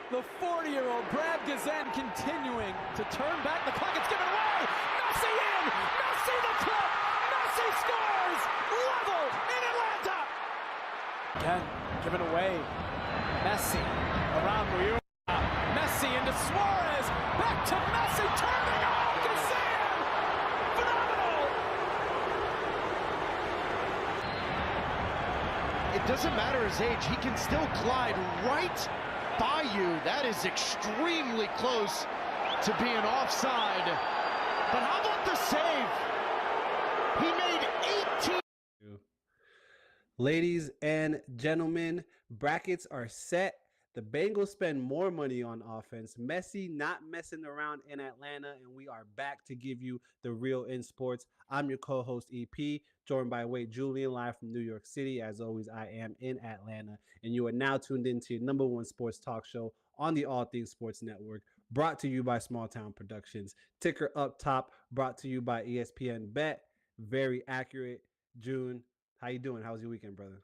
The 40-year-old Brad Gazan continuing to turn back the clock. It's given away. Messi in. Messi the clip. Messi scores. Level in Atlanta. Again, given away. Messi around Rio. Messi into Suarez. Back to Messi. Turning on Gazan. Phenomenal. It doesn't matter his age. He can still glide right by you. That is extremely close to being offside. But how about the save? He made 18. Ladies and gentlemen, brackets are set. The Bengals spend more money on offense. Messi not messing around in Atlanta, and we are back to give you the real in sports. I'm your co-host EP, joined by Wade Julian, live from New York City. As always, I am in Atlanta, and you are now tuned into your number one sports talk show on the All Things Sports Network, brought to you by Small Town Productions. Ticker up top, brought to you by ESPN Bet. Very accurate. June, how you doing? How's your weekend, brother?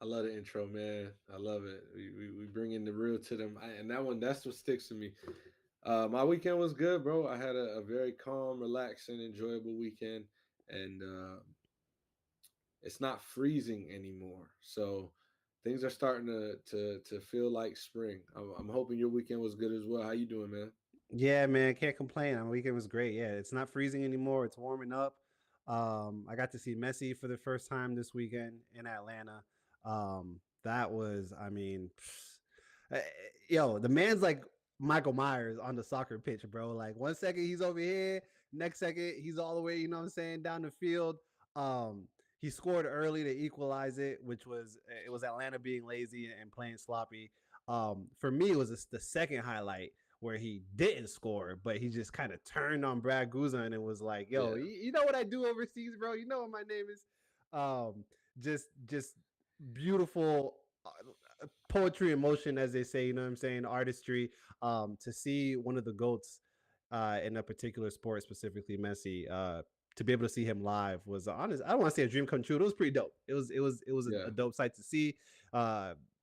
I love the intro, man. I love it. We bring in the real to them, and that's what sticks to me. My weekend was good, bro. I had a very calm, relaxing, enjoyable weekend, and it's not freezing anymore. So things are starting to feel like spring. I'm hoping your weekend was good as well. How you doing, man? Yeah, man, can't complain. My weekend was great. Yeah, it's not freezing anymore. It's warming up. I got to see Messi for the first time this weekend in Atlanta. That was, I mean, yo, the man's like Michael Myers on the soccer pitch, bro. Like 1 second he's over here, next second he's all the way, you know what I'm saying, down the field. He scored early to equalize it, which was it was Atlanta being lazy and playing sloppy. For me, it was the second highlight where he didn't score, but he just kind of turned on Brad Guzan and was like, "Yo, Yeah. you know what I do overseas, bro? You know what my name is." Just beautiful poetry in motion, as they say. You know what I'm saying? Artistry. To see one of the goats in a particular sport, specifically Messi. To be able to see him live was honest. I don't want to say a dream come true. It was pretty dope. It was Yeah. a dope sight to see.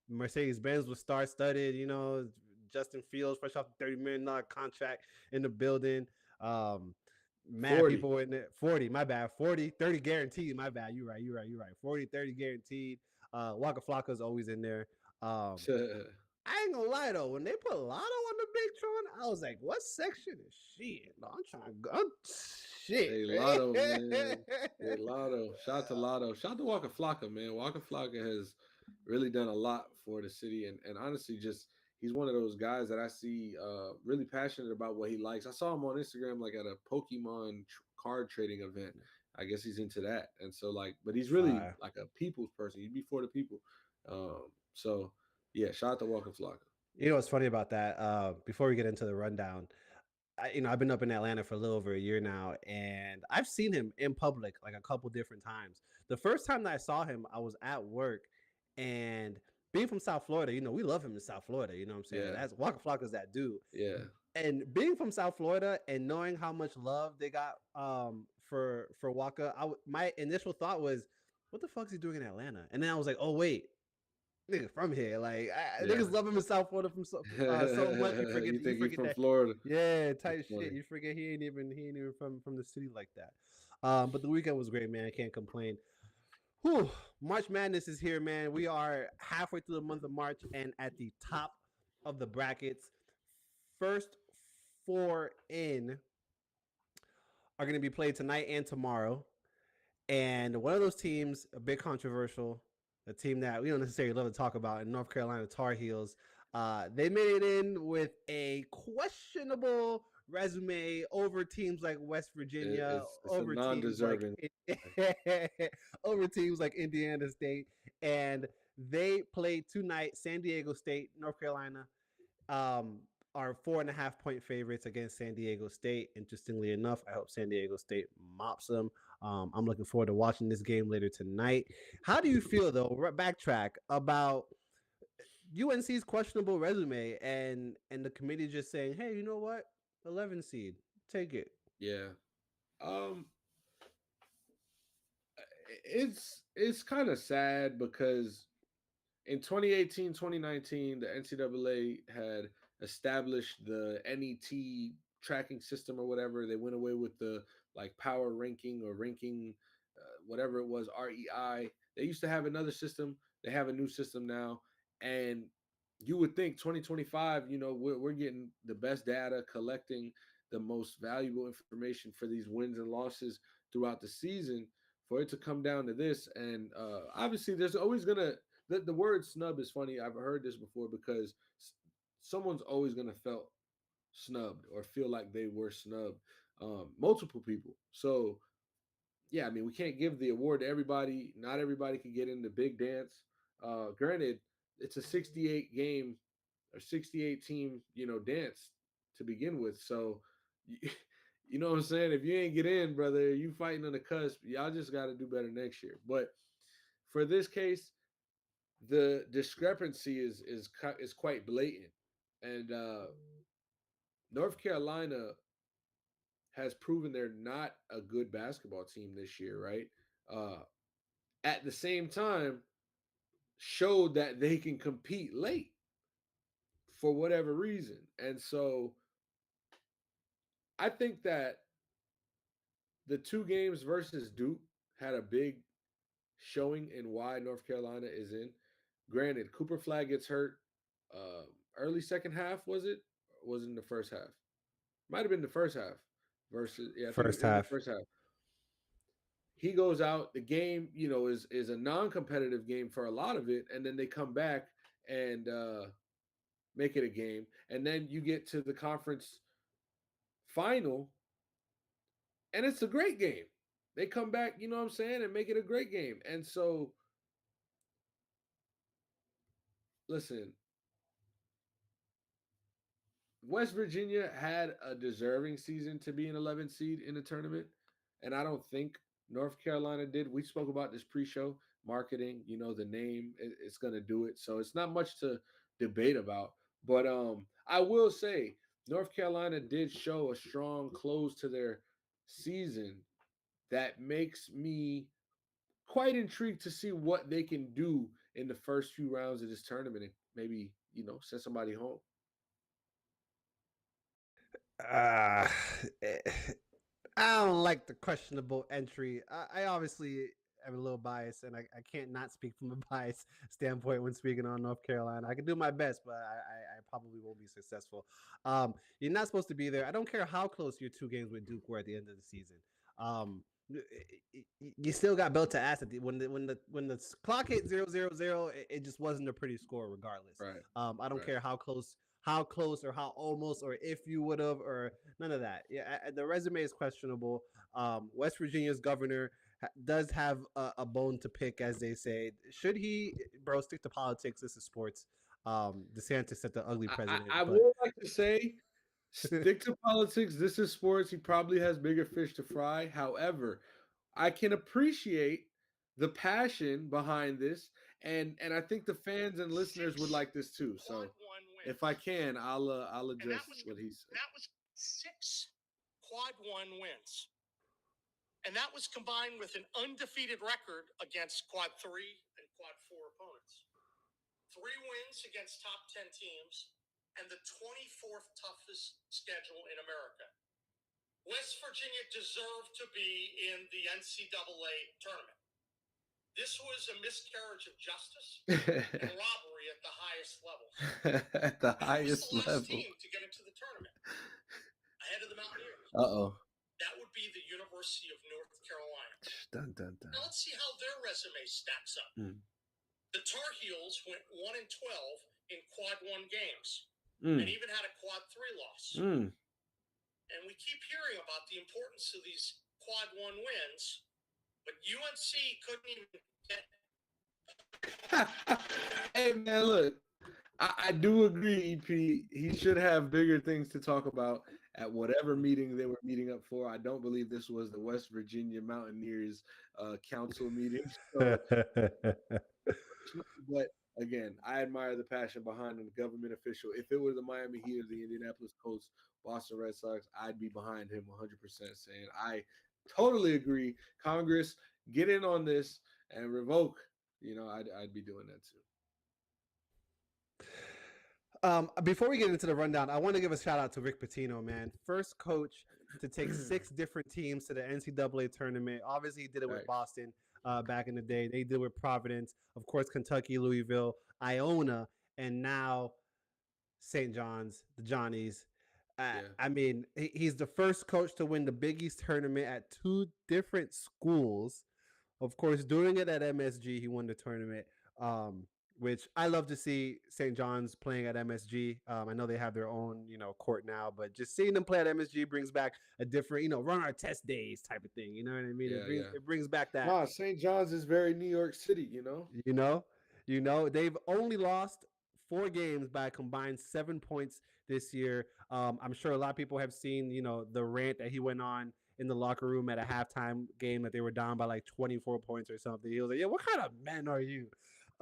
Mercedes Benz was star studded. You know, Justin Fields fresh off $30 million contract in the building. Mad 40. people in there. 40, my bad. 40, 30 guaranteed. My bad. You're right. 40, 30 guaranteed. Waka Flocka's always in there. I ain't gonna lie though, when they put Lotto on the big Tron, I was like, what section is she in? No, I'm trying to go. Shit. Hey, Lotto, man. Hey, Lotto. Shout out to Lotto. Shout out to Waka Flocka, man. Waka Flocka has really done a lot for the city. And honestly, just he's one of those guys that I see really passionate about what he likes. I saw him on Instagram like at a Pokemon card trading event. I guess he's into that. And so but he's really like a people's person. He'd be for the people. So yeah, shout out to Waka Flocka. You know what's funny about that? Before we get into the rundown, I've been up in Atlanta for a little over a year now, and I've seen him in public like a couple different times. The first time that I saw him, I was at work, and being from South Florida, we love him in South Florida. You know what I'm saying? Yeah. That's Waka Flocka's that dude. Yeah. And being from South Florida and knowing how much love they got for Waka, my initial thought was, what the fuck is he doing in Atlanta? And then I was like, oh wait, nigga from here, like niggas love him in South Florida from so much. You forget, you think he's from that, Florida? Yeah, tight shit. You forget he ain't even from the city like that. But the weekend was great, man. I can't complain. Whew, March Madness is here, man. We are halfway through the month of March and at the top of the brackets. First four in are going to be played tonight and tomorrow. And one of those teams, a bit controversial, a team that we don't necessarily love to talk about, in North Carolina Tar Heels, they made it in with a questionable resume over teams like West Virginia, it's over a non-deserving, over teams like Indiana State, and they played tonight. San Diego State, North Carolina, are 4.5-point favorites against San Diego State. Interestingly enough, I hope San Diego State mops them. I'm looking forward to watching this game later tonight. How do you feel, though, backtrack, about UNC's questionable resume and the committee just saying, hey, you know what? 11 seed, take it. Yeah. It's kind of sad because in 2018, 2019, the NCAA had established the NET tracking system or whatever. They went away with the like power ranking or ranking, whatever it was, REI. They used to have another system. They have a new system now. And you would think 2025, we're getting the best data, collecting the most valuable information for these wins and losses throughout the season for it to come down to this. And obviously, there's always going to, the word snub is funny. I've heard this before because someone's always going to felt snubbed or feel like they were snubbed. Multiple people. So yeah, I mean, we can't give the award to everybody. Not everybody can get in the big dance. Granted, it's a 68 game or 68 team, dance to begin with. So, you, you know what I'm saying? If you ain't get in, brother, you fighting on the cusp. Y'all just got to do better next year. But for this case, the discrepancy is quite blatant, and North Carolina has proven they're not a good basketball team this year, right? Uh, at the same time, showed that they can compete late for whatever reason. And so I think that the two games versus Duke had a big showing in why North Carolina is in. Granted, Cooper Flag gets hurt early second half, was it? Or was it in the first half? Might have been the first half versus, yeah, I think First it was the half. first half. He goes out. The game, is a non-competitive game for a lot of it, and then they come back and make it a game, and then you get to the conference final, and it's a great game. They come back, you know what I'm saying, and make it a great game. And so, listen, West Virginia had a deserving season to be an 11 seed in the tournament, and I don't think North Carolina did. We spoke about this pre-show marketing. The name it's going to do it, so it's not much to debate about. But I will say North Carolina did show a strong close to their season that makes me quite intrigued to see what they can do in the first few rounds of this tournament and maybe send somebody home. Uh, eh, I don't like the questionable entry. I obviously am a little biased, and I can't not speak from a biased standpoint when speaking on North Carolina. I can do my best, but I probably won't be successful. You're not supposed to be there. I don't care how close your two games with Duke were at the end of the season. Um, you still got built to ass at the when the clock hit 0-0-0. It just wasn't a pretty score, regardless. Right. I don't Right. care how close or how almost or if you would have or none of that. Yeah, the resume is questionable. West Virginia's governor does have a bone to pick, as they say. Should he, bro, stick to politics? This is sports. DeSantis set the ugly president, I but would like to say stick to politics. This is sports. He probably has bigger fish to fry. However, I can appreciate the passion behind this, and I think the fans and listeners would like this too. So, if I can, I'll address what he said. That was 6 quad one wins. And that was combined with an undefeated record against quad 3 and quad 4 opponents. 3 wins against top 10 teams and the 24th toughest schedule in America. West Virginia deserved to be in the NCAA tournament. This was a miscarriage of justice and robbery at the highest levels. At the highest Who's the last level. team to get into the tournament? Ahead of the Mountaineers. Uh-oh. That would be the University of North Carolina. Dun, dun, dun. Now let's see how their resume stacks up. The Tar Heels went 1-12 in quad 1 games and even had a quad 3 loss. And we keep hearing about the importance of these quad 1 wins, but UNC couldn't even get. Hey man, look, I do agree, EP. He should have bigger things to talk about at whatever meeting they were meeting up for. I don't believe this was the West Virginia Mountaineers council meeting. So, but again, I admire the passion behind a government official. If it were the Miami Heat or the Indianapolis Colts, Boston Red Sox, I'd be behind him 100% saying, I totally agree. Congress, get in on this and revoke. I'd be doing that too. Before we get into the rundown, I want to give a shout out to Rick Pitino, man. First coach to take 6 different teams to the NCAA tournament. Obviously, he did it with Right. Boston back in the day. They did it with Providence, of course, Kentucky, Louisville, Iona, and now St. John's, the Johnnies. Yeah. I mean, he's the first coach to win the Big East tournament at 2 different schools. Of course, doing it at MSG, he won the tournament, which I love to see St. John's playing at MSG. I know they have their own, court now, but just seeing them play at MSG brings back a different, run our test days type of thing. You know what I mean? Yeah. Yeah. It brings back that. Nah, St. John's is very New York City, you know? You know, they've only lost 4 games by a combined 7 points this year. I'm sure a lot of people have seen, the rant that he went on in the locker room at a halftime game that they were down by like 24 points or something. He was like, "Yeah, what kind of men are you?"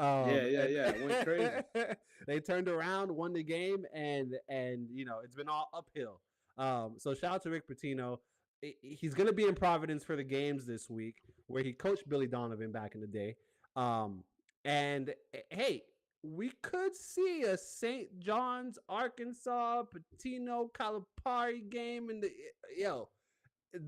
Yeah. It went crazy. They turned around, won the game, and it's been all uphill. So shout out to Rick Pitino. He's going to be in Providence for the games this week, where he coached Billy Donovan back in the day. And hey, we could see a St. John's, Arkansas, Pitino, Calipari game in the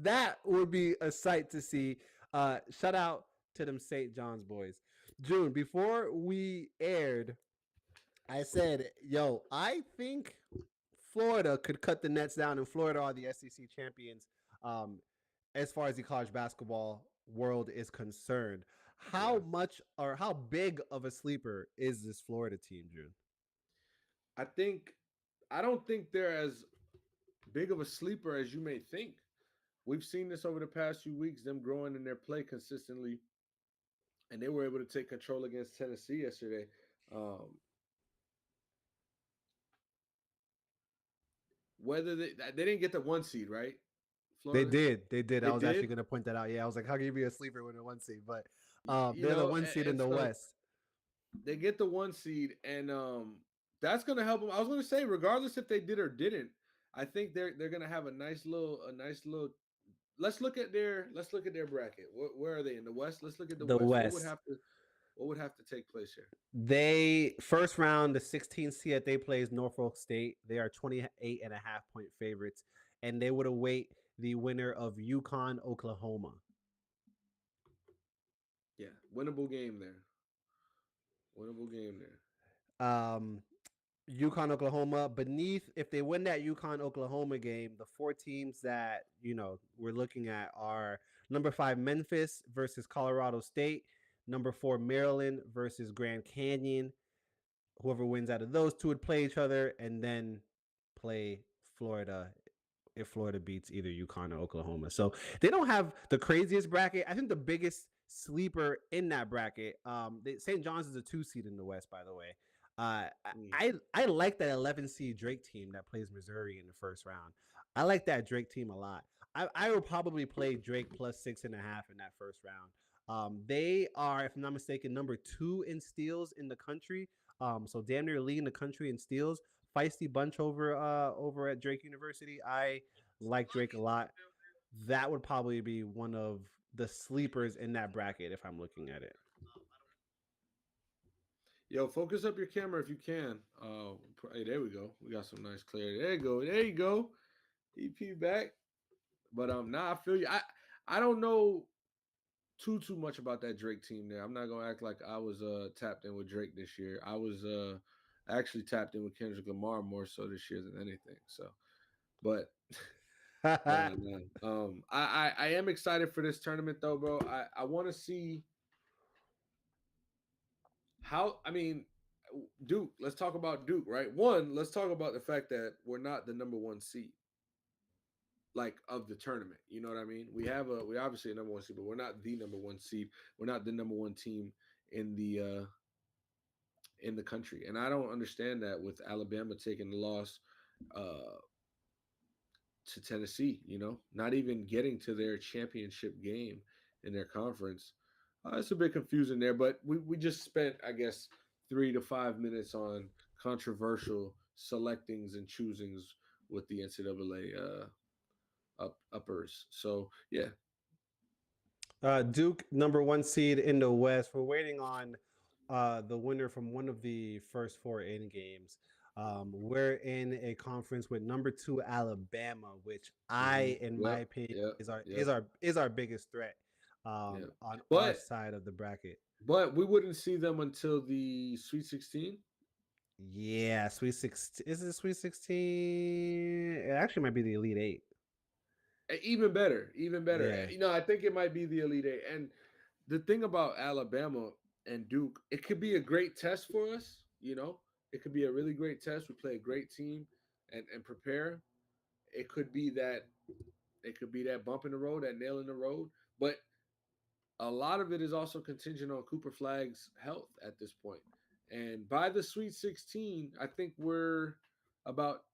that would be a sight to see. Shout out to them St. John's boys. June, before we aired, I said, yo, I think Florida could cut the nets down, and Florida are the SEC champions as far as the college basketball world is concerned. How much or how big of a sleeper is this Florida team, June? I don't think they're as big of a sleeper as you may think. We've seen this over the past few weeks, them growing in their play consistently, and they were able to take control against Tennessee yesterday. Whether they didn't get the 1 seed, right? Florida? They did. They I was did? actually going to point that out. Yeah, I was like, how can you be a sleeper with a 1 seed? But You they're the know, 1 seed in the so West. they get the 1 seed, and that's going to help them. I was going to say, regardless if they did or didn't, I think they're going to have a nice little. Let's look at their bracket. Where are they in the West? Let's look at the West. What would have to take place here? They first round, the 16th seed that they play is Norfolk State. They are 28.5-point favorites, and they would await the winner of UConn, Oklahoma. Yeah, winnable game there. UConn, Oklahoma. Beneath, if they win that UConn, Oklahoma game, the 4 teams that we're looking at are number 5 Memphis versus Colorado State, number 4 Maryland versus Grand Canyon. Whoever wins out of those 2 would play each other, and then play Florida if Florida beats either UConn or Oklahoma. So they don't have the craziest bracket. I think the biggest sleeper in that bracket, St. John's is a 2 seed in the West, by the way. I like that 11 seed Drake team that plays Missouri in the first round. I like that Drake team a lot. I would probably play Drake plus 6.5 in that first round. They are, if I'm not mistaken, number 2 in steals in the country. So damn near leading the country in steals. Feisty bunch over at Drake University. I like Drake a lot. That would probably be one of the sleepers in that bracket if I'm looking at it. Yo, focus up your camera if you can. Hey, there we go. We got some nice clarity. There you go. EP back. But I feel you. I don't know too much about that Drake team there. I'm not gonna act like I was tapped in with Drake this year. I was actually tapped in with Kendrick Lamar more so this year than anything. So, but I am excited for this tournament though, bro. I want to see how. I mean, Duke. Let's talk about Duke, right? One, let's talk about the fact that we're not the number 1 seed, like, of the tournament. You know what I mean? We obviously a number 1 seed, but we're not the number 1 seed. We're not the number 1 team in the country, and I don't understand that with Alabama taking the loss to Tennessee. Not even getting to their championship game in their conference. It's a bit confusing there, but we just spent, I guess, 3 to 5 minutes on controversial selectings and choosings with the NCAA uppers. So yeah. Duke, number 1 seed in the West. We're waiting on the winner from one of the first 4 in games. We're in a conference with number 2 Alabama, which in my Yep. opinion, Yep. is our Yep. biggest threat Yep. on our But side of the bracket. we wouldn't see them until the Sweet 16. Yeah, Sweet 16. Is it Sweet 16? It actually might be the Elite Eight. Even better, even better. Yeah. I think it might be the Elite Eight. And the thing about Alabama and Duke, it could be a great test for us. It could be a really great test. We play a great team and prepare. It could be that bump in the road, that nail in the road. But a lot of it is also contingent on Cooper Flag's health at this point. And by the Sweet 16, I think we're about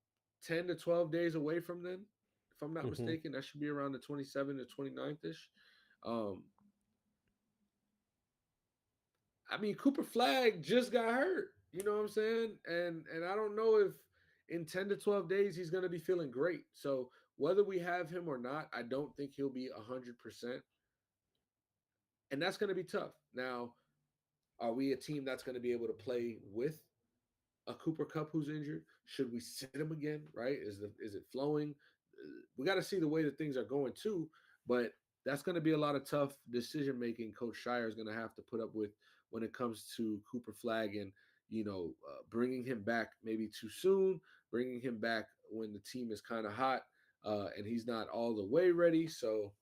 10 to 12 days away from then. If I'm not Mm-hmm. mistaken, that should be around the 27th to 29th ish. I mean, Cooper Flag just got hurt. You know what I'm saying? And I don't know if in 10 to 12 days he's going to be feeling great. So whether we have him or not, I don't think he'll be 100%. And that's going to be tough. Now, are we a team that's going to be able to play with a Cooper Cup who's injured? Should we sit him again? Right? Is it flowing? We got to see the way that things are going too. But that's going to be a lot of tough decision making. Coach Shire is going to have to put up with when it comes to Cooper Flag and bringing him back maybe too soon, bringing him back when the team is kind of hot and he's not all the way ready. So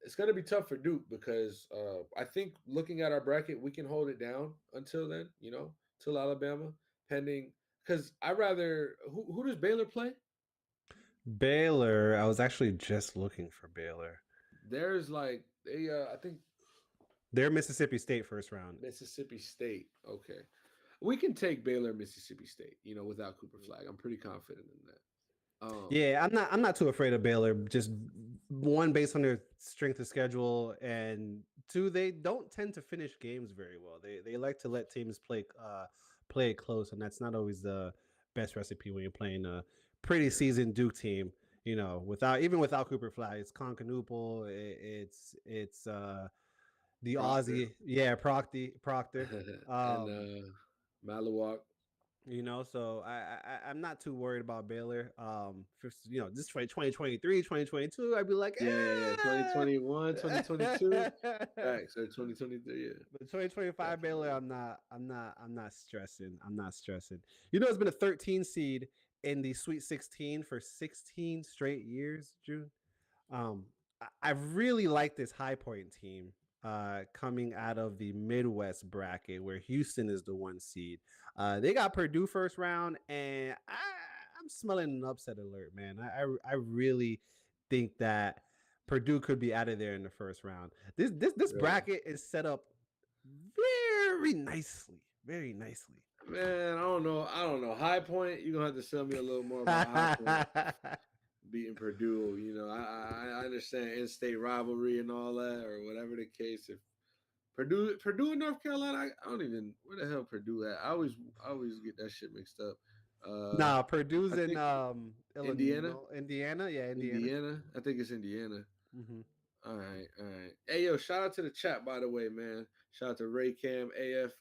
it's going to be tough for Duke because I think looking at our bracket, we can hold it down until then, till Alabama, pending. Because I rather who does Baylor play? Baylor. I was actually just looking for Baylor. There's like I think they're Mississippi State first round. Mississippi State. Okay, we can take Baylor, Mississippi State. Without Cooper Flag, I'm pretty confident in that. Yeah, I'm not too afraid of Baylor. Just one, based on their strength of schedule, and two, they don't tend to finish games very well. They like to let teams play it close, and that's not always the best recipe when you're playing a pretty seasoned Duke team. Without Cooper Flag, it's Concanoople, it's the Proctor. Aussie, Proctor, and Malawak. So I'm not too worried about Baylor. This 2023, 2022, I'd be like, yeah, 2021, 2022. Right, so 2023, yeah. But 2025 Baylor, I'm not stressing. I'm not stressing. It's been a 13 seed in the Sweet 16 for 16 straight years, June. I really like this High Point team coming out of the Midwest bracket where Houston is the 1 seed. They got Purdue first round, and I'm smelling an upset alert, man. I really think that Purdue could be out of there in the first round. This Really? bracket is set up very nicely, very nicely. Man, I don't know. High Point, you're gonna have to tell me a little more about High Point beating Purdue. I understand in-state rivalry and all that, or whatever the case. If Purdue and North Carolina, I don't even where the hell Purdue at. I always get that shit mixed up. Nah, Purdue's in Indiana. Indiana, yeah, Indiana. I think it's Indiana. Mm-hmm. All right. Hey, yo, shout out to the chat, by the way, man. Shout out to Ray Cam, AF,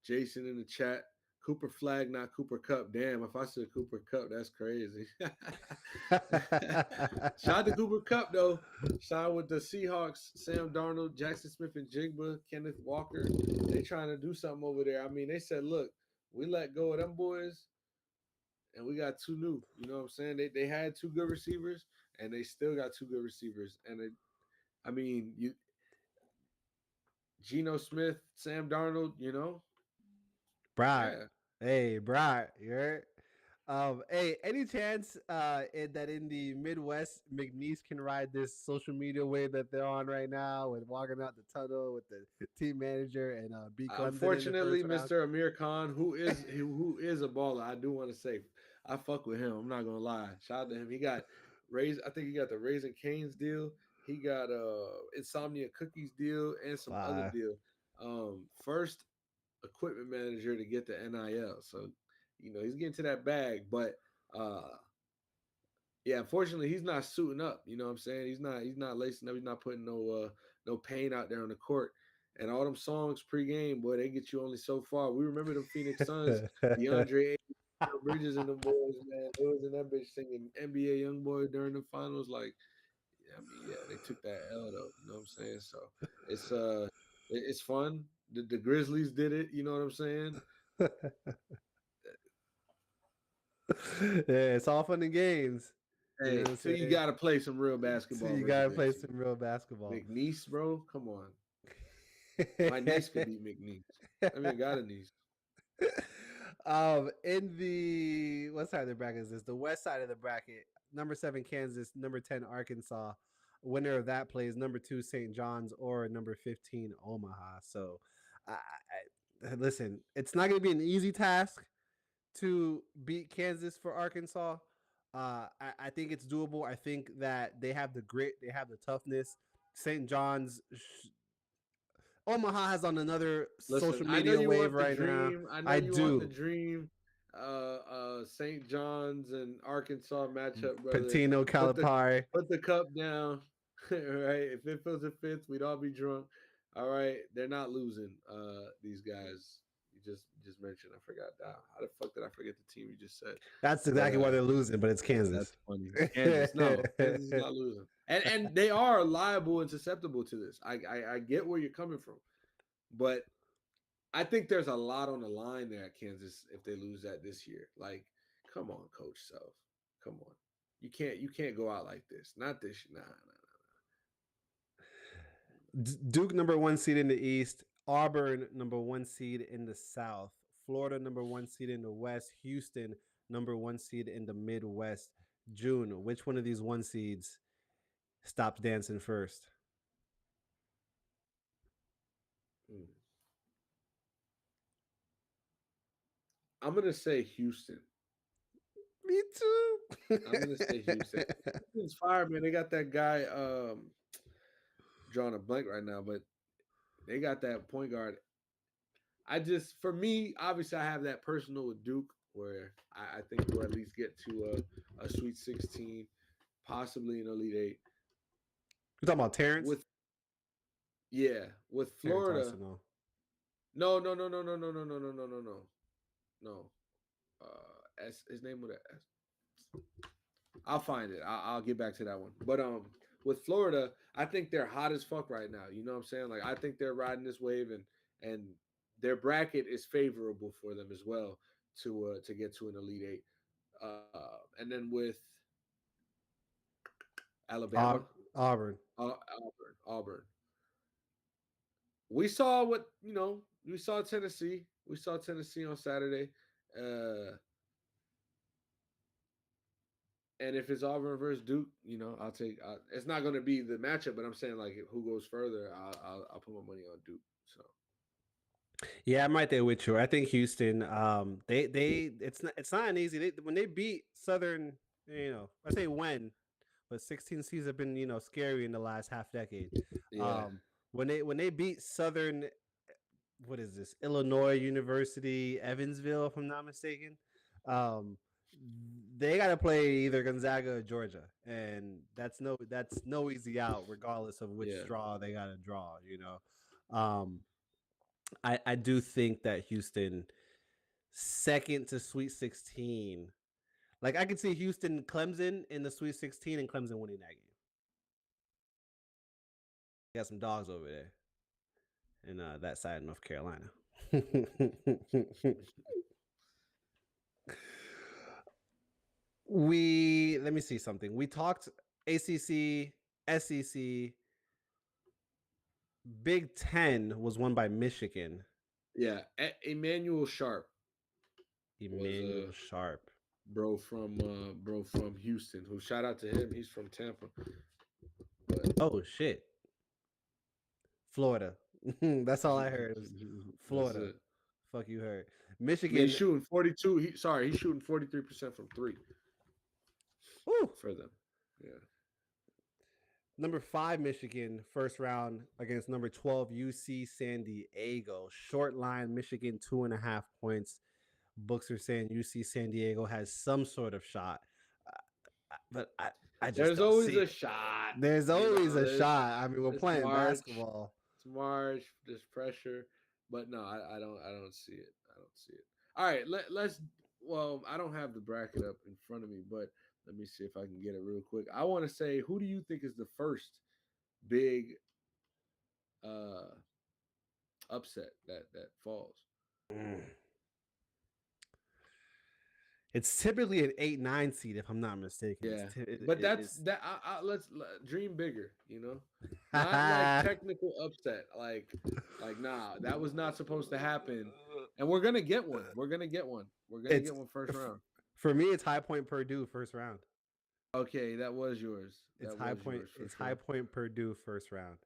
Jason in the chat. Cooper Flag, not Cooper Cup. Damn, if I said Cooper Cup, that's crazy. Shout out to Cooper Cup, though. Shout out with the Seahawks, Sam Darnold, Jackson Smith and Jigba, Kenneth Walker. They trying to do something over there. I mean, they said, look, we let go of them boys, and we got 2 new. You know what I'm saying? They had 2 good receivers, and they still got 2 good receivers. And Geno Smith, Sam Darnold, Brock. Yeah. Hey, Brock, you heard? Hey, any chance that in the Midwest, McNeese can ride this social media wave that they're on right now with walking out the tunnel with the team manager and beat Clemson? Unfortunately, Mr. Amir Khan, who is a baller, I do want to say, I fuck with him. I'm not gonna lie. Shout out to him. He got I think he got the Raising Cane's deal. He got Insomnia Cookies deal and some other deal. First equipment manager to get the NIL. So, he's getting to that bag. But yeah, unfortunately, he's not suiting up. You know what I'm saying? He's not lacing up. He's not putting no pain out there on the court. and all them songs pregame, boy, they get you only so far. We remember them Phoenix Suns, DeAndre Bridges and them boys, man. They was in that bitch singing NBA YoungBoy during the finals. Like, I mean, yeah, they took that L though. You know what I'm saying? So it's it's fun. The Grizzlies did it. You know what I'm saying? Yeah, it's all fun and games. You know Hey, what I'm so you saying? got to play some real So basketball. you Versus gotta play McNeese. some real basketball. McNeese, bro, come on. My niece could beat McNeese. I mean, got a niece. In the what side of the bracket is this? The west side of the bracket. Number 7 Kansas, number 10 Arkansas. Winner of that plays number 2 St. John's or number 15 Omaha. So, listen, it's not going to be an easy task to beat Kansas for Arkansas. I think it's doable. I think that they have the grit, they have the toughness. St. John's, Omaha has on another Listen, social I know media you wave want the right now. dream. I know I you want the do. dream. St. John's and Arkansas matchup, brother. Patino Calipari. Put the cup down. Right? If it was a fifth, we'd all be drunk. All right, they're not losing. These guys you just mentioned. I forgot that. How the fuck did I forget the team you just said? That's exactly why they're losing, but it's Kansas. That's funny. Kansas, no, Kansas is not losing, and they are liable and susceptible to this. I get where you're coming from, but I think there's a lot on the line there at Kansas if they lose that this year. Like, come on, Coach Self, come on, you can't go out like this. Not this. Nah. Duke number 1 seed in the East, Auburn number 1 seed in the South, Florida number 1 seed in the West, Houston number 1 seed in the Midwest. June, which one of these 1 seeds stops dancing first? I'm gonna say Houston. Me too. I'm gonna say Houston. Houston's fire, man. They got that guy drawing a blank right now, but they got that point guard. For me, obviously, I have that personal with Duke, where I think we'll at least get to a Sweet 16, possibly an Elite 8. You talking about Terrence? With Florida. No. His name was S. I'll find it. I'll get back to that one. But with Florida, I think they're hot as fuck right now. You know what I'm saying? Like, I think they're riding this wave, and their bracket is favorable for them as well to get to an Elite 8. And then with Alabama, Auburn. We saw we saw Tennessee. We saw Tennessee on Saturday. And if it's Auburn versus Duke, I'll take. It's not going to be the matchup, but I'm saying, like, who goes further, I'll put my money on Duke. So. Yeah, I'm right there with you. I think Houston. It's not an easy. When they beat Southern, I say when, but 16 seasons have been scary in the last half decade. Yeah. When they beat Southern, what is this? Illinois University, Evansville, if I'm not mistaken. They got to play either Gonzaga or Georgia, and that's no easy out, regardless of which straw they got to draw. I do think that Houston, second to Sweet 16, like I could see Houston Clemson in the Sweet 16 and Clemson winning that game. Got some dogs over there in that side of North Carolina. Let me see something. We talked ACC, SEC. Big Ten was won by Michigan. Yeah, Emmanuel Sharp. Sharp, bro from Houston. Who, shout out to him? He's from Tampa. Oh shit, Florida. That's all I heard. Florida. Fuck you heard. Michigan. He's shooting 42. He's shooting 43% from 3. Woo. For them. Yeah. Number 5 Michigan first round against number 12 UC San Diego. Short line Michigan 2.5 points. Books are saying UC San Diego has some sort of shot, but I just there's always a shot. There's always a shot. I mean, we're playing basketball. It's March. There's pressure, but no, I don't see it. I don't see it. All right, let's. Well, I don't have the bracket up in front of me, but let me see if I can get it real quick. I want to say, who do you think is the first big uh upset that falls? Mm. It's typically an 8-9 seed, if I'm not mistaken. Yeah, but that's It's that. Dream bigger. Not like technical upset. Like nah, that was not supposed to happen. And we're gonna get one. We're gonna get one. We're gonna it's get one first round. for me. It's High Point Purdue first round. Okay, that was yours. It's That High was Point. yours for It's High sure. Point Purdue first round.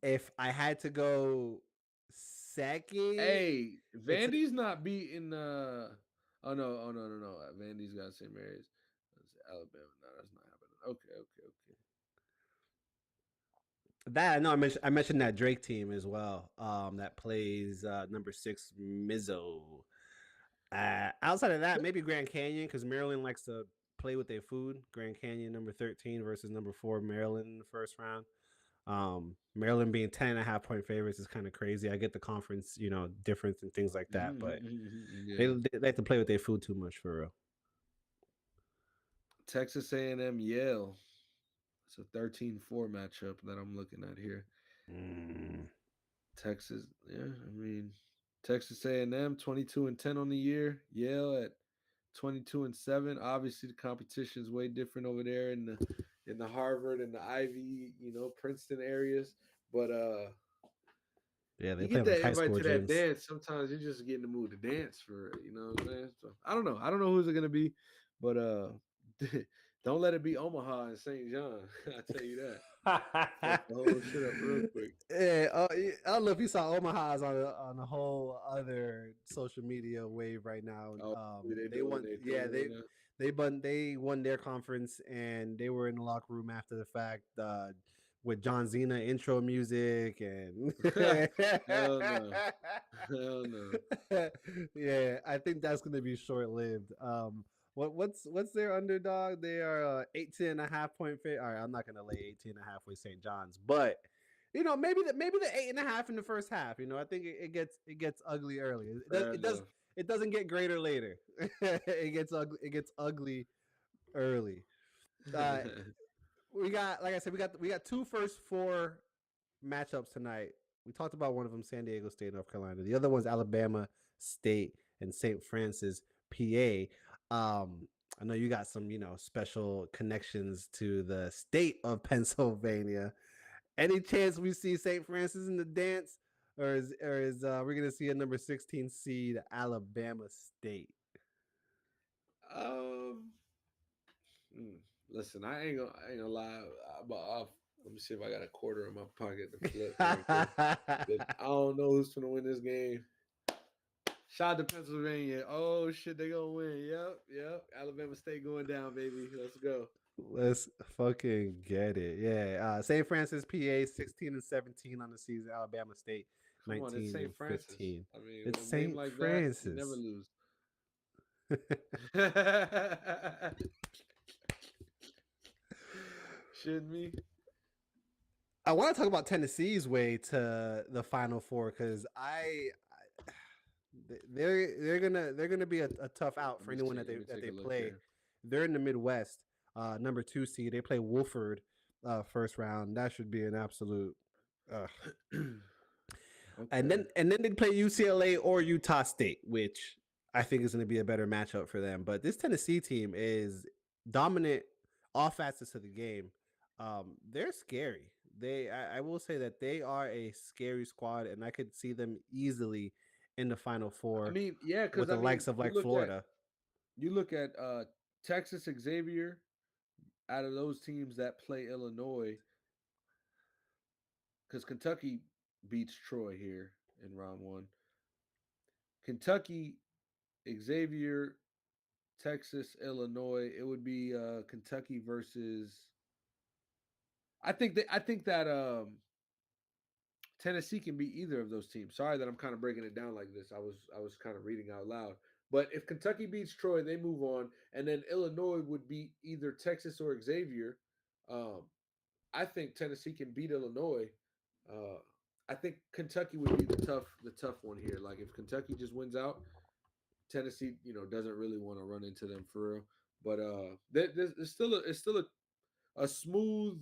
If I had to go second, Hey, it's Vandy's not beating. Oh no! Oh no! No! No! Vandy's got St. Mary's. That's Alabama. No, that's not happening. Okay. Okay. Okay. that. No, I mentioned that Drake team as well. That plays number 6 Mizzo. Outside of that, maybe Grand Canyon because Maryland likes to play with their food. Grand Canyon number 13 versus number 4 Maryland in the first round. Maryland being 10.5 point favorites is kind of crazy. I get the conference, difference and things like that, but they, Yeah. they like to play with their food too much for real. Texas A&M Yale. It's a 13-4 matchup that I'm looking at here. Mm. Texas, yeah, I mean, Texas A&M 22-10 on the year. Yale at 22-7. Obviously, the competition is way different over there in the Harvard and the Ivy, Princeton areas. But Yeah, they you play get in like that high invite school to that gyms. dance. Sometimes you just get in the mood to dance for it. You know what I'm saying? So I don't know. I don't know who's it gonna be, but don't let it be Omaha and St. John. I tell you that. Fuck the whole shit up real quick. Yeah, I don't know if you saw Omaha's on a whole other social media wave right now. Oh, they They doing won, their yeah, thing right now. they won their conference and they were in the locker room after the fact with John Cena intro music and Hell no. Hell no. yeah, I think that's gonna be short lived. What's their underdog? They are 18.5 point favorite. All right, I'm not gonna lay 18.5 with St. John's, but maybe the 8.5 in the first half. I think it gets ugly early. Fair enough. It doesn't get greater later. It gets ugly early. Uh, we got like I said, we got two first four matchups tonight. We talked about one of them, San Diego State, North Carolina. The other one's Alabama State and St. Francis, PA. I know you got some, special connections to the state of Pennsylvania. Any chance we see St. Francis in the dance, or is we're gonna see a number 16 seed Alabama State? um, Listen, I ain't gonna lie. Let me see if I got a quarter in my pocket to flip real quick. But I don't know who's gonna win this game. Shout out to Pennsylvania. Oh shit, they gonna win. Yep. Alabama State going down, baby. Let's go. Let's fucking get it. Yeah. St. Francis, PA, 16-17 on the season. Alabama State, Come on, it's 19 St. and Francis. 15. I mean, It's with a name St. like that, you never Francis. lose. Shouldn't me? I want to talk about Tennessee's way to the Final Four because they're gonna be a tough out for anyone that Let they me that take they a look play. here. They're in the Midwest, number 2 seed. They play Wolford, first round. That should be an absolute. Uh, and Okay. then they play UCLA or Utah State, which I think is going to be a better matchup for them. But this Tennessee team is dominant all facets of the game. They're scary. I will say that they are a scary squad, and I could see them easily in the Final I Four mean, yeah, because with I the mean, likes of you like look at Florida. you look at Texas Xavier out of those teams that play Illinois, because Kentucky beats Troy here in round one. Kentucky, Xavier, Texas, Illinois. It would be Kentucky versus. I think that Tennessee can be either of those teams. Sorry that I'm kind of breaking it down like this. I was kind of reading out loud. But if Kentucky beats Troy, they move on, and then Illinois would beat either Texas or Xavier. Um, I think Tennessee can beat Illinois I think Kentucky would be the tough one here. Like if Kentucky just wins out, Tennessee, doesn't really want to run into them for real. But it's still a smooth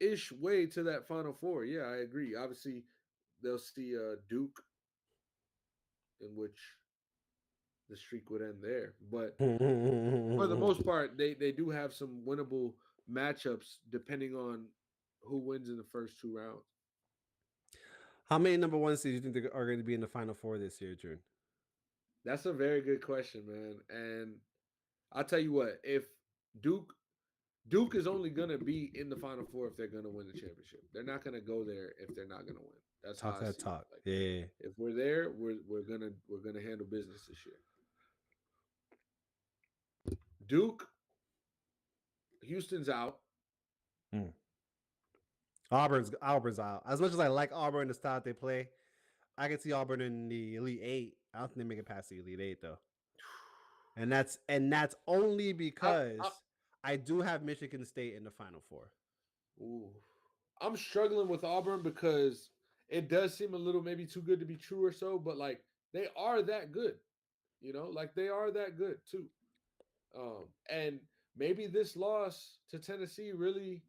ish way to that Final Four. Yeah, I agree. Obviously, they'll see Duke, in which the streak would end there. But for the most part, they do have some winnable matchups depending on who wins in the first two rounds. How many number ones do you think are going to be in the Final Four this year, June? That's a very good question, man. And I'll tell you what, if Duke Duke is only gonna be in the Final Four if they're gonna win the championship. They're not gonna go there if they're not gonna win. That's how Talk I that see it. talk. Like Yeah. if we're there, we're gonna handle business this year. Duke, Houston's out. Mm. Auburn's out. As much as I like Auburn, the style they play, I can see Auburn in the Elite Eight. I don't think they make it past the Elite Eight though, and that's only because I, I do have Michigan State in the Final Four. ooh, I'm struggling with Auburn because it does seem a little maybe too good to be true or so, but like they are that good, like they are that good too. And maybe this loss to Tennessee really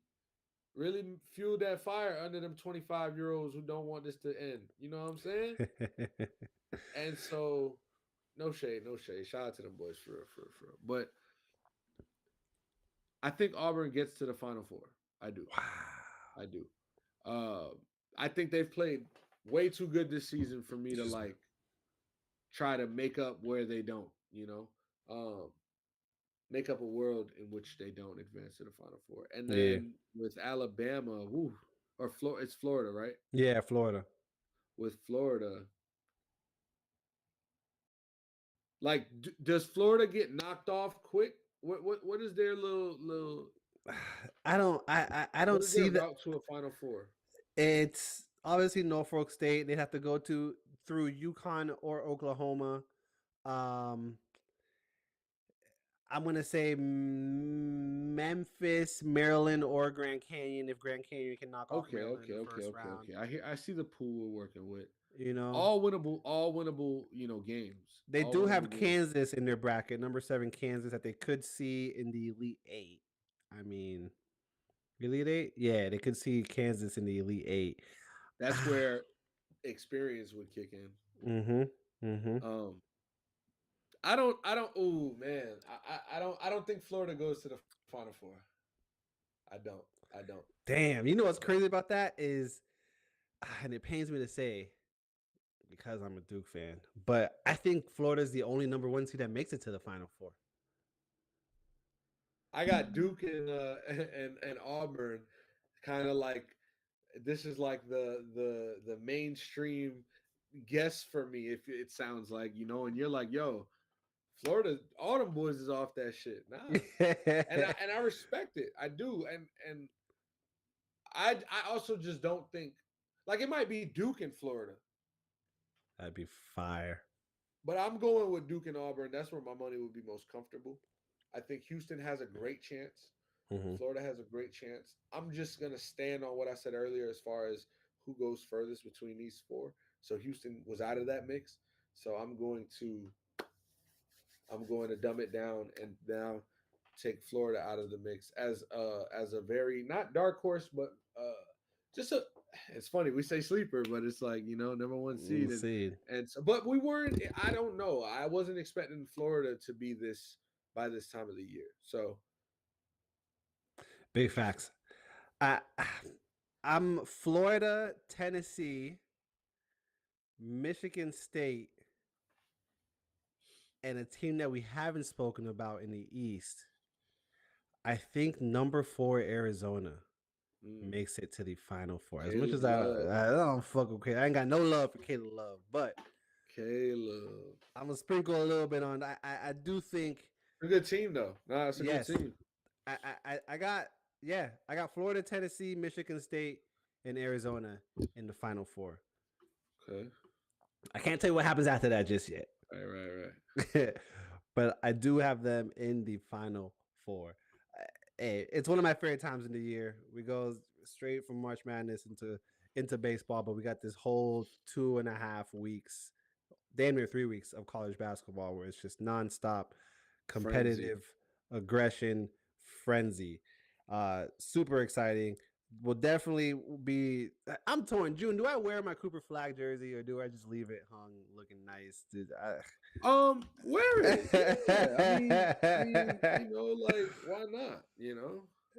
fueled that fire under them 25-year-olds who don't want this to end. You know what I'm saying? And so, no shade, no shade. Shout out to them boys for real, for real, for real. But I think Auburn gets to the Final Four. I do. Wow. I do. Uh, I think they've played way too good this season for me to like try to make up where they don't. Make up a world in which they don't advance to the Final Four. And Yeah. then with Alabama, it's Florida, right? Yeah, Florida. With Florida, like, does Florida get knocked off quick? What is their little? I don't I What don't is their see that. route to a Final Four? It's obviously Norfolk State. They'd have to go through UConn or Oklahoma. Um, I'm gonna say Memphis, Maryland, or Grand Canyon if Grand Canyon can knock off Okay, Maryland in okay, the okay, first okay, round. okay. I see the pool we're working with. You know, All winnable, games. they All do have winnable games. Kansas in their bracket, number 7 Kansas that they could see in the Elite Eight. I mean, Elite Eight, yeah, they could see Kansas in the Elite Eight. That's where experience would kick in. Mm-hmm. Mm-hmm. I don't. Oh man, I don't think Florida goes to the Final Four. I don't. Damn, you know what's crazy about that is, and it pains me to say, because I'm a Duke fan, but I think Florida's the only number 1 seed that makes it to the Final Four. I got Duke and Auburn, kind of like this is like the mainstream guess for me. If it sounds like and you're like, yo, Florida, all them boys is off that shit. Nah, and I respect it. I do, and I also just don't think like it might be Duke in Florida, That'd be fire. but I'm going with Duke and Auburn. That's where my money would be most comfortable. I think Houston has a great chance. Mm-hmm. Florida has a great chance. I'm just gonna stand on what I said earlier as far as who goes furthest between these four. So Houston was out of that mix. So I'm going to dumb it down and now take Florida out of the mix as a very not dark horse, but just a. It's funny we say sleeper, but it's like number 1 seed, and so but we weren't. I don't know. I wasn't expecting Florida to be this by this time of the year. So Big facts. I'm Florida, Tennessee, Michigan State, and a team that we haven't spoken about in the East. I think number 4 Arizona makes it to the Final Four. As much as I don't fuck with Caleb, I ain't got no love for Caleb Love, but Caleb, I'm gonna sprinkle a little bit on. I do think a good team though. Nah, it's a good team. I got Florida, Tennessee, Michigan State, and Arizona in the Final Four. Okay. I can't tell you what happens after that just yet. Right. But I do have them in the Final Four. Hey, it's one of my favorite times in the year. We go straight from March Madness into baseball, but we got this whole 2.5 weeks, damn near 3 weeks of college basketball where it's just nonstop Frenzy. competitive aggression frenzy. Super exciting. Will definitely be. I'm torn. June, do I wear my Cooper Flag jersey or do I just leave it hung looking nice? Dude, Wear it. Yeah. Like, why not?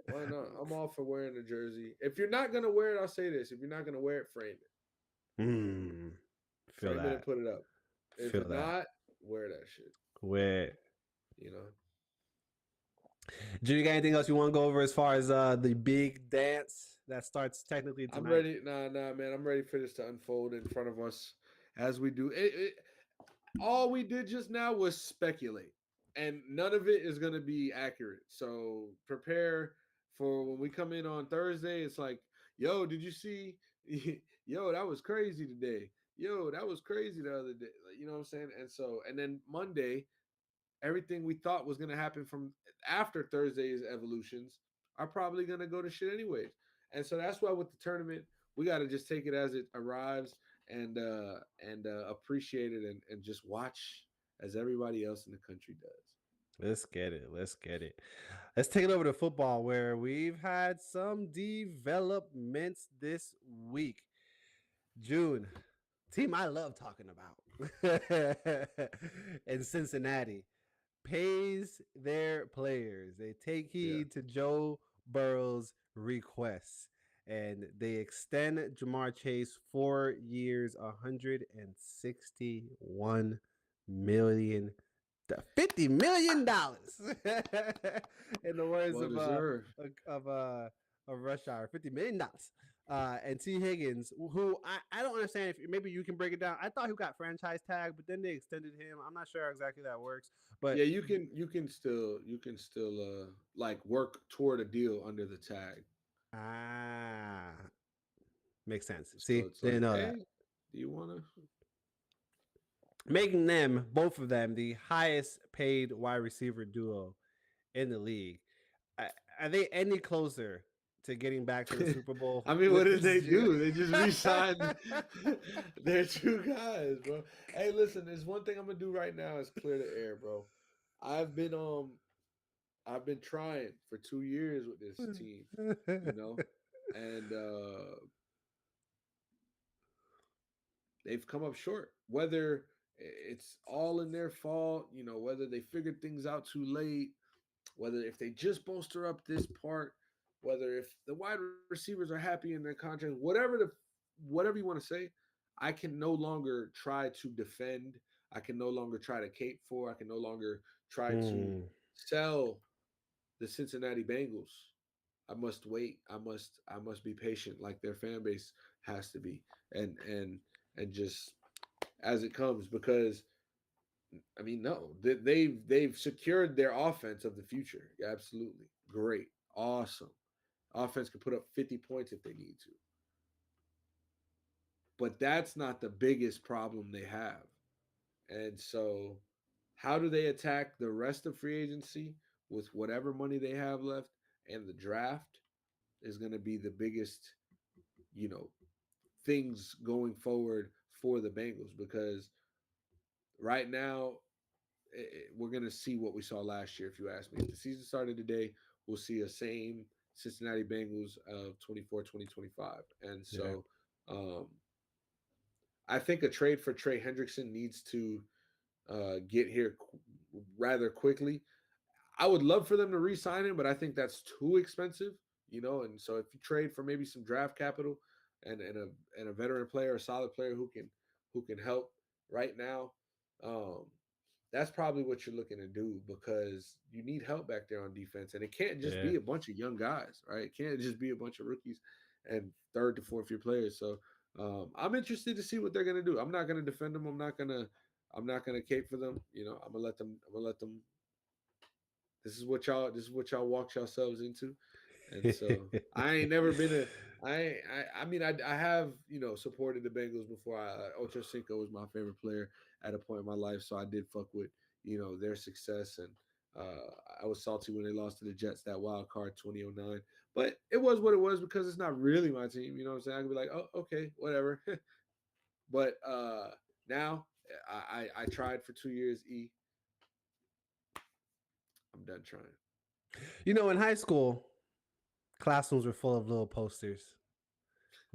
Why not? I'm all for wearing the jersey. If you're not gonna wear it, I'll say this: if you're not gonna wear it, frame it. Feel Frame it and that. put it up. If Feel that. not, wear that shit. Where You know. June, you got anything else you want to go over as far as the big dance that starts technically I'm tonight? ready. Nah, man. I'm ready for this to unfold in front of us as we do. All we did just now was speculate, and none of it is going to be accurate. So prepare for when we come in on Thursday. It's like, yo, did you see? Yo, that was crazy today. Yo, that was crazy the other day. Like, you know what I'm saying? And then Monday, everything we thought was going to happen from after Thursday's evolutions are probably going to go to shit anyways. And so that's why with the tournament, we got to just take it as it arrives and appreciate it and just watch as everybody else in the country does. Let's get it. Let's get it. Let's take it over to football where we've had some developments this week. June, team I love talking about in Cincinnati pays their players. They take Yeah. heed to Joe Burrow's requests and they extend Jamar Chase 4 years, $161 million, $50 million. In the words Well deserved. of uh of Rush Hour, $50 million. And T. Higgins, who I don't understand if maybe you can break it down. I thought he got franchise tag, but then they extended him. I'm not sure exactly that works, but Yeah, you can still like work toward a deal under the tag. ah, makes sense. So See, it's didn't like, know that. hey, do you want to? Making them, both of them, the highest paid wide receiver duo in the league. Are they any closer to getting back to the Super Bowl I mean, what with did this they dude? do? They just re-signed their two guys, bro. Hey, listen, there's one thing I'm gonna do right now is clear the air, bro. I've been I've been trying for 2 years with this team, you know, and they've come up short. Whether it's all in their fault, whether they figured things out too late, whether if they just bolster up this part, whether if the wide receivers are happy in their contract, whatever you want to say, I can no longer try to defend. I can no longer try to cape for. I can no longer try to Hmm. sell the Cincinnati Bengals. I must wait. I must be patient like their fan base has to be. And just as it comes because I mean, no, they've secured their offense of the future. Absolutely, great, awesome. Offense can put up 50 points if they need to, but that's not the biggest problem they have. And so, how do they attack the rest of free agency with whatever money they have left? And the draft is going to be the biggest, you know, things going forward for the Bengals because right now we're going to see what we saw last year. If you ask me, if the season started today, we'll see a same Cincinnati Bengals of 24-20-25. And Yeah. so um, I think a trade for Trey Hendrickson needs to get here rather quickly. I would love for them to re-sign him, but I think that's too expensive, And so if you trade for maybe some draft capital and a veteran player, a solid player who can help right now, um, that's probably what you're looking to do because you need help back there on defense, and it can't just Yeah. be a bunch of young guys, right? It can't just be a bunch of rookies and third to fourth year players. So I'm interested to see what they're gonna do. I'm not gonna defend them. I'm not gonna cape for them. I'm gonna let them. I'm gonna let them. This is what y'all walked yourselves into. And so I ain't never been I have supported the Bengals before. Ocho Cinco was my favorite player at a point in my life, so I did fuck with their success, and I was salty when they lost to the Jets that wild card 2009, but it was what it was because it's not really my team. You know what I'm saying? I could be like, oh, okay, whatever. But now I tried for 2 years. I'm done trying. In high school, classrooms were full of little posters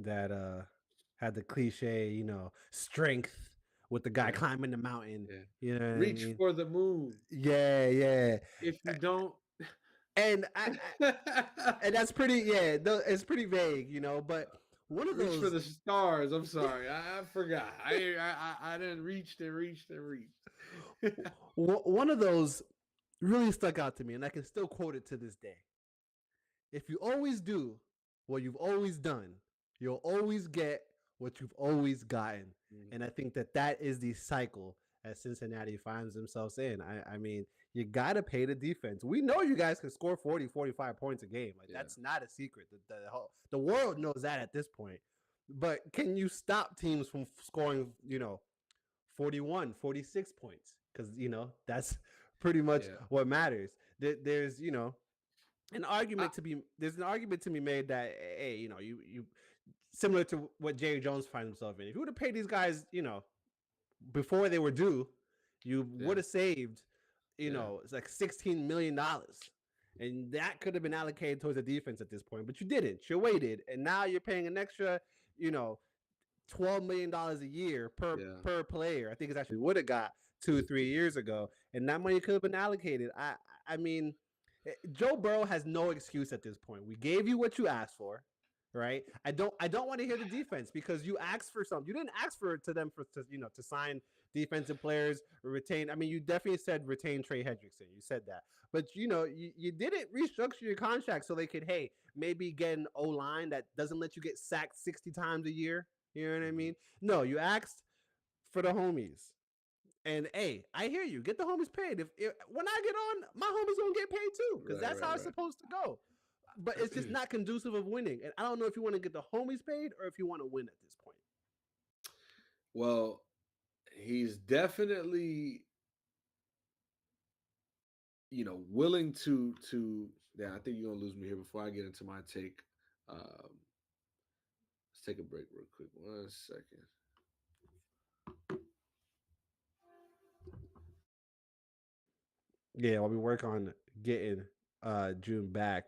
that had the cliche, strength with the guy Yeah, climbing the mountain. yeah. You know what I Reach mean? for the moon. Yeah, yeah. If you don't, And and that's pretty. Yeah, it's pretty vague, But one of reach for those the stars. I'm sorry, I forgot. I didn't reached and reached and reached. one of those really stuck out to me, and I can still quote it to this day. If you always do what you've always done, you'll always get what you've always gotten. And I think that is the cycle that Cincinnati finds themselves in. I mean, you got to pay the defense. We know you guys can score 40, 45 points a game. Like, Yeah. that's not a secret. The world knows that at this point. But can you stop teams from scoring, 41, 46 points? Because, that's pretty much what matters. There's, an argument to be there's an argument to be made that, hey, you similar to what Jerry Jones finds himself in. If you would have paid these guys, before they were due, you would have saved, it's like $16 million, and that could have been allocated towards the defense at this point. But you didn't. You waited, and now you're paying an extra, $12 million a year per player. I think it's actually would have got 2-3 years ago, and that money could have been allocated. I mean, Joe Burrow has no excuse at this point. We gave you what you asked for, right? I don't want to hear the defense because you asked for something. You didn't ask for to sign defensive players or retain. I mean, you definitely said retain Trey Hendrickson. You said that, but you didn't restructure your contract so they could, hey, maybe get an O-line that doesn't let you get sacked 60 times a year. You know what I mean? No, you asked for the homies. And hey, I hear you. Get the homies paid. If when I get on, my homies gonna get paid too, because that's how it's supposed to go. But it's just not conducive of winning. And I don't know if you want to get the homies paid or if you want to win at this point. Well, he's definitely, willing to. Yeah, I think you're gonna lose me here before I get into my take. Let's take a break real quick. 1 second. Yeah, while we work on getting June back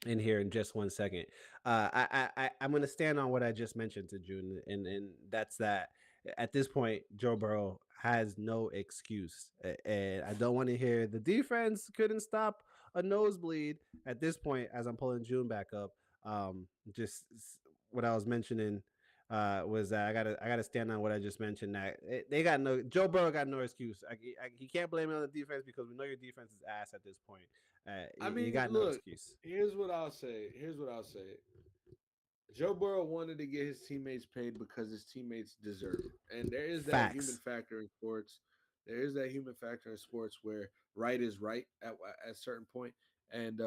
in here in just 1 second. I'm gonna stand on what I just mentioned to June, and that's that at this point, Joe Burrow has no excuse. And I don't want to hear the defense couldn't stop a nosebleed at this point as I'm pulling June back up. Just what I was mentioning was that I gotta stand on what I just mentioned. That they got no Joe Burrow got no excuse. He can't blame it on the defense because we know your defense is ass at this point. I mean, you got look, no excuse. Here's what I'll say. Joe Burrow wanted to get his teammates paid because his teammates deserve it. And there is that human factor in sports. There is that human factor in sports where right is right at a certain point. And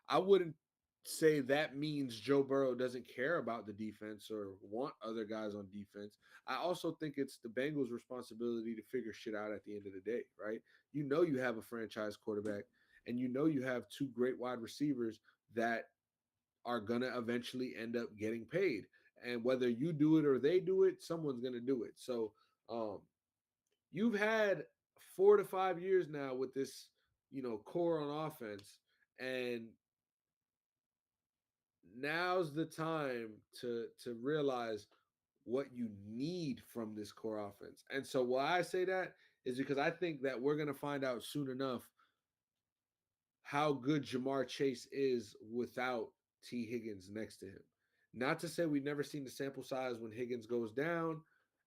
I wouldn't say that means Joe Burrow doesn't care about the defense or want other guys on defense. I also think it's the Bengals' responsibility to figure shit out at the end of the day, right? You have a franchise quarterback and you have two great wide receivers that are going to eventually end up getting paid. And whether you do it or they do it, someone's going to do it. So you've had 4 to 5 years now with this, core on offense. And now's the time to realize what you need from this core offense. And so why I say that is because I think that we're going to find out soon enough how good Jamar Chase is without T. Higgins next to him. Not to say we've never seen the sample size when Higgins goes down,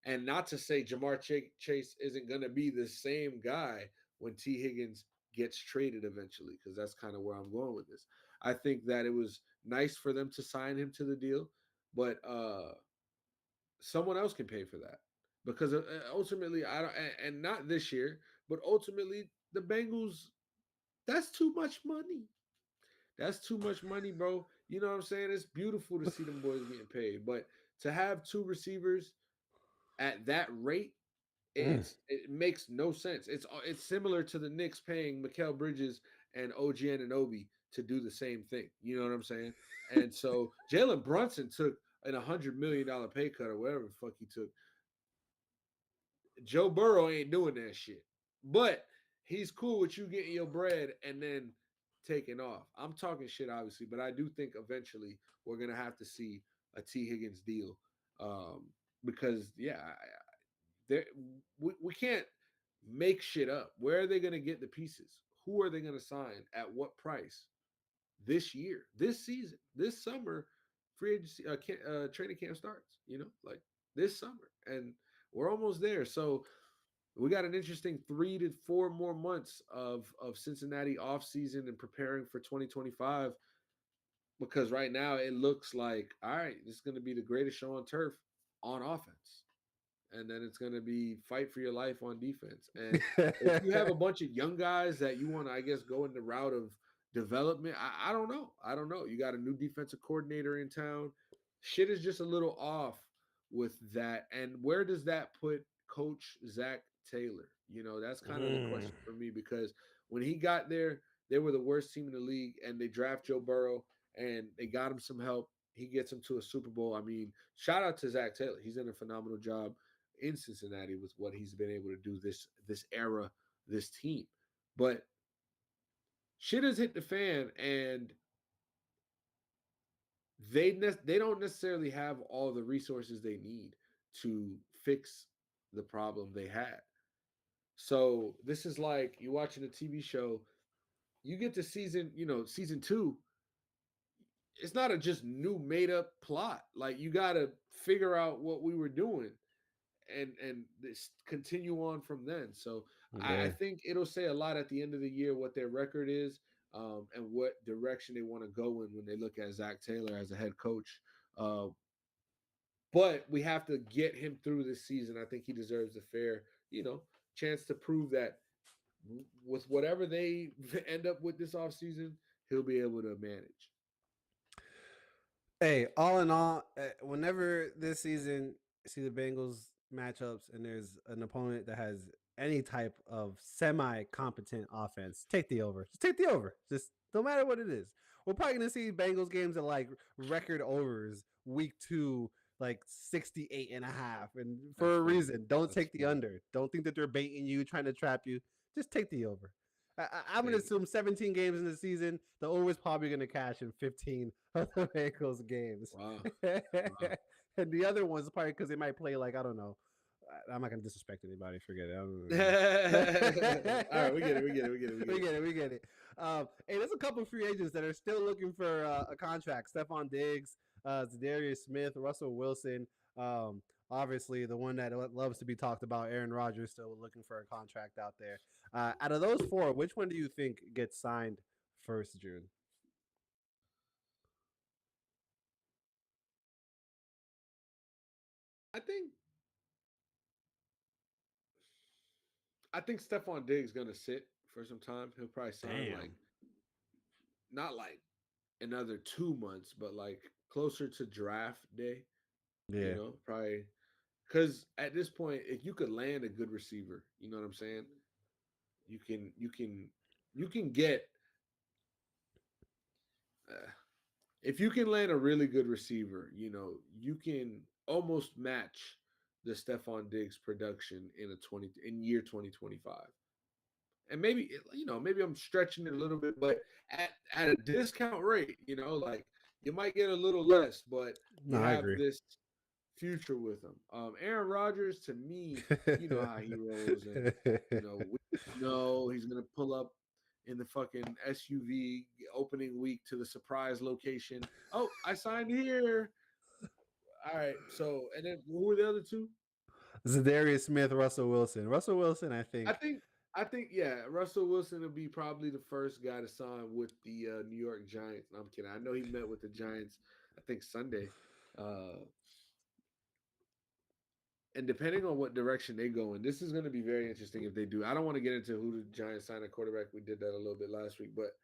and not to say Jamar Chase isn't going to be the same guy when T. Higgins gets traded eventually, because that's kind of where I'm going with this. I think that it was nice for them to sign him to the deal, but someone else can pay for that because ultimately, I don't, and not this year, but ultimately the Bengals. That's too much money. That's too much money, bro. You know what I'm saying? It's beautiful to see them boys getting paid, but to have two receivers at that rate It makes no sense. It's similar to the Knicks paying Mikal Bridges and OG Anunoby to do the same thing. You know what I'm saying? And so Jalen Brunson took an $100 million pay cut or whatever the fuck he took. Joe Burrow ain't doing that shit. But he's cool with you getting your bread and then taking off. I'm talking shit, obviously, but I do think eventually we're gonna have to see a T. Higgins deal. Because there we can't make shit up. Where are they gonna get the pieces? Who are they gonna sign at what price this year, this season, this summer? Free agency training camp starts, like this summer. And we're almost there. So we got an interesting 3 to 4 more months of Cincinnati off season and preparing for 2025, because right now it looks like, all right, this is going to be the greatest show on turf on offense, and then it's going to be fight for your life on defense. And if you have a bunch of young guys that you want to, I guess, go in the route of development, I don't know. You got a new defensive coordinator in town. Shit is just a little off with that. And where does that put Coach Zach Taylor? That's kind of the question for me, because when he got there, they were the worst team in the league, and they draft Joe Burrow and they got him some help. He gets him to a Super Bowl. I mean, shout out to Zach Taylor. He's done a phenomenal job in Cincinnati with what he's been able to do this era, this team. But shit has hit the fan, and they don't necessarily have all the resources they need to fix the problem they had. So this is like you're watching a TV show. You get to season 2. It's not a just new made up plot. Like, you got to figure out what we were doing and this continue on from then. So I think it'll say a lot at the end of the year what their record is, and what direction they want to go in when they look at Zach Taylor as a head coach. But we have to get him through this season. I think he deserves a fair, chance to prove that with whatever they end up with this offseason, he'll be able to manage. Hey, all in all, whenever this season see the Bengals matchups and there's an opponent that has any type of semi-competent offense, take the over. Just take the over. Just no matter what it is. We're probably gonna see Bengals games at like record overs week 2, like 68.5. And for a reason, don't take the under. Don't think that they're baiting you, trying to trap you. Just take the over. I'm going to assume 17 games in the season. The over is probably going to cash in 15 of the Bengals games. Wow. And the other ones probably because they might play like, I don't know. I'm not going to disrespect anybody. Forget it. All right, we get it. We get it. Hey, there's a couple of free agents that are still looking for a contract. Stephon Diggs, Zadarius Smith, Russell Wilson. Obviously, the one that loves to be talked about, Aaron Rodgers, still looking for a contract out there. Out of those 4, which one do you think gets signed first, June? I think Stephon Diggs gonna sit for some time. He'll probably sign not like another 2 months, but like closer to draft day. Yeah. Probably because at this point, if you could land a good receiver, you know what I'm saying? You can get if you can land a really good receiver, you can almost match the Stephon Diggs production in year 2025. And maybe I'm stretching it a little bit, but at a discount rate, like you might get a little less, but you have this future with him. Aaron Rodgers, to me, you know how he rolls, and we know he's gonna pull up in the fucking SUV opening week to the surprise location. Oh, I signed here. All right. So, and then who were the other 2? Zadarius Smith, Russell Wilson. Russell Wilson, I think, Russell Wilson will be probably the first guy to sign with the New York Giants. No, I'm kidding. I know he met with the Giants, I think Sunday. And depending on what direction they go in, this is going to be very interesting if they do. I don't want to get into who the Giants sign a quarterback. We did that a little bit last week, but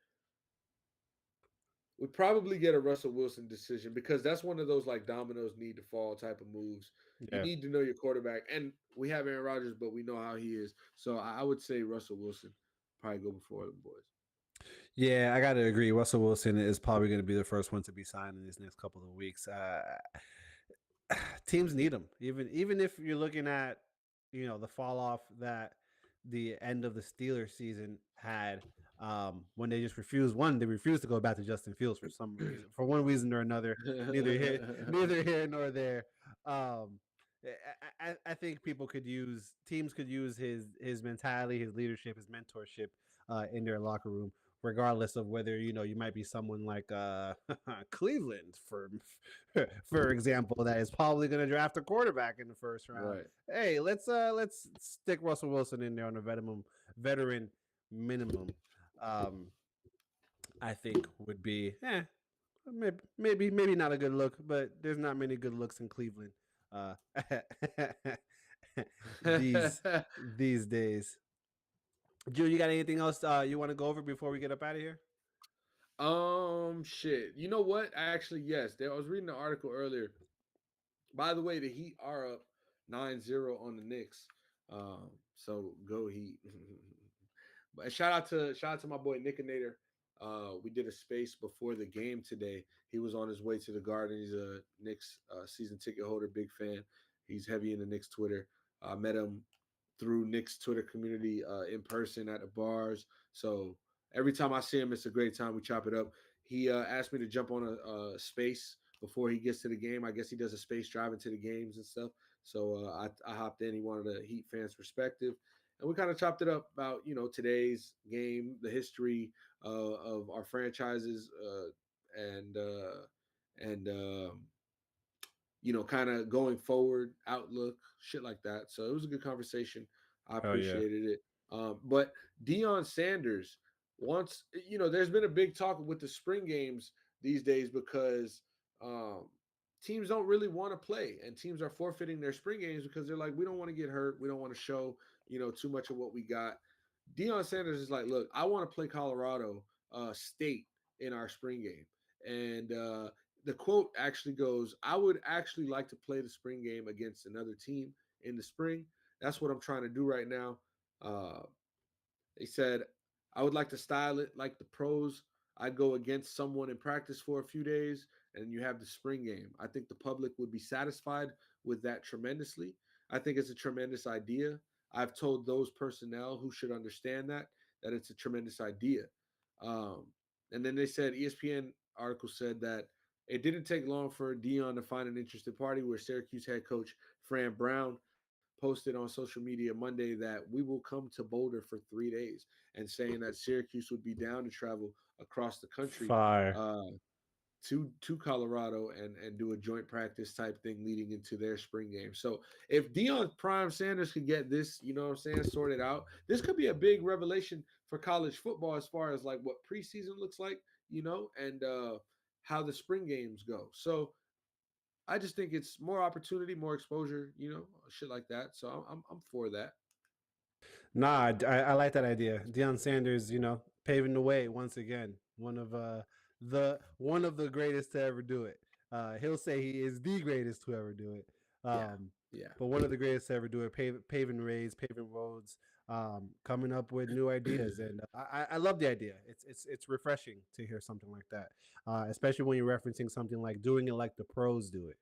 would probably get a Russell Wilson decision because that's one of those like dominoes need to fall type of moves. You Yeah. need to know your quarterback, and we have Aaron Rodgers, but we know how he is. So I would say Russell Wilson probably go before the boys. Yeah, I got to agree. Russell Wilson is probably going to be the first one to be signed in these next couple of weeks. Teams need him, even if you're looking at the fall off that the end of the Steelers season had, when they just refused to go back to Justin Fields for some reason, for one reason or another. Neither here nor there. Um, I think teams could use his mentality, his leadership, his mentorship in their locker room, regardless of whether you might be someone like Cleveland, for example, that is probably going to draft a quarterback in the first round. Right. Hey, let's stick Russell Wilson in there on a veteran minimum. Um, I think would be maybe not a good look, but there's not many good looks in Cleveland uh, these these days. Drew, you got anything else you want to go over before we get up out of here? Shit. You know what? Actually, yes. I was reading an article earlier. By the way, the Heat are up 9-0 on the Knicks. So go Heat. But shout out to my boy Nickinator. We did a space before the game today. He was on his way to the Garden. He's a Knicks season ticket holder, big fan. He's heavy in the Knicks Twitter. I met him through Knicks Twitter community in person at the bars. So every time I see him, it's a great time. We chop it up. He asked me to jump on a space before he gets to the game. I guess he does a space driving to the games and stuff. So I hopped in. He wanted a Heat fans' perspective, and we kind of chopped it up about today's game, the history of our franchises, and kind of going forward outlook, shit like that. So it was a good conversation. I Oh yeah. appreciated it. But Deion Sanders wants, there's been a big talk with the spring games these days because um, teams don't really want to play, and teams are forfeiting their spring games because they're like, we don't want to get hurt, we don't want to show too much of what we got. Deion Sanders is like, look, I want to play Colorado State in our spring game, and the quote actually goes, I would actually like to play the spring game against another team in the spring. That's what I'm trying to do right now. Uh, they said, I would like to style it like the pros. I'd go against someone in practice for a few days, and you have the spring game. I think the public would be satisfied with that tremendously. I think it's a tremendous idea. I've told those personnel who should understand that it's a tremendous idea. Um, and then they said, ESPN article said that it didn't take long for Deion to find an interested party, where Syracuse head coach Fran Brown posted on social media Monday that we will come to Boulder for 3 days, and saying that Syracuse would be down to travel across the country Fire. uh, to Colorado and do a joint practice type thing leading into their spring game. So if Deion Prime Sanders could get this, sorted out, this could be a big revelation for college football as far as like what preseason looks like, and how the spring games go. So I just think it's more opportunity, more exposure, shit like that. So I'm for that. Nah, I like that idea. Deion Sanders, paving the way once again. One of the greatest to ever do it. He'll say he is the greatest to ever do it. Yeah, yeah, But one of the greatest to ever do it, paving ways, paving roads, coming up with new ideas, and I love the idea. It's refreshing to hear something like that, especially when you're referencing something like doing it like the pros do it.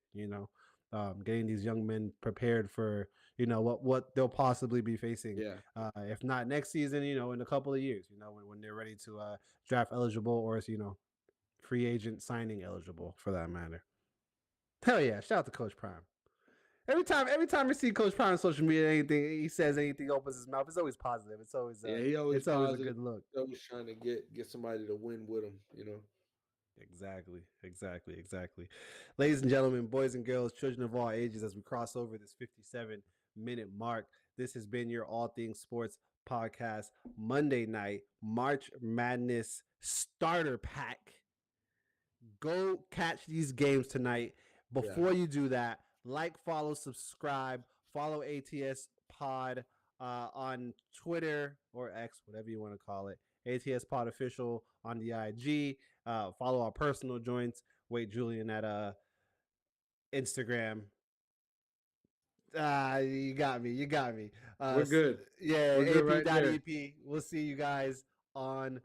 Getting these young men prepared for what they'll possibly be facing, yeah. if not next season, in a couple of years, when they're ready to draft eligible, or free agent signing eligible for that matter. Hell yeah! Shout out to Coach Prime. Every time I see Coach Prime on social media, anything he says, anything opens his mouth, it's always positive. It's always Yeah, he always it's always a positive. good look. Always trying to get somebody to win with him. Exactly. Ladies and gentlemen, boys and girls, children of all ages, as we cross over this 57-minute mark, this has been your All Things Sports podcast, Monday night, March Madness starter pack. Go catch these games tonight. Before you do that, like, follow, subscribe, follow ATS Pod on Twitter or X, whatever you want to call it. ATS Pod Official on the IG. Follow our personal joints. Wait, Julian at Instagram. You got me. You got me. We're good. Yeah, We're good right there. ap.ep. We'll see you guys on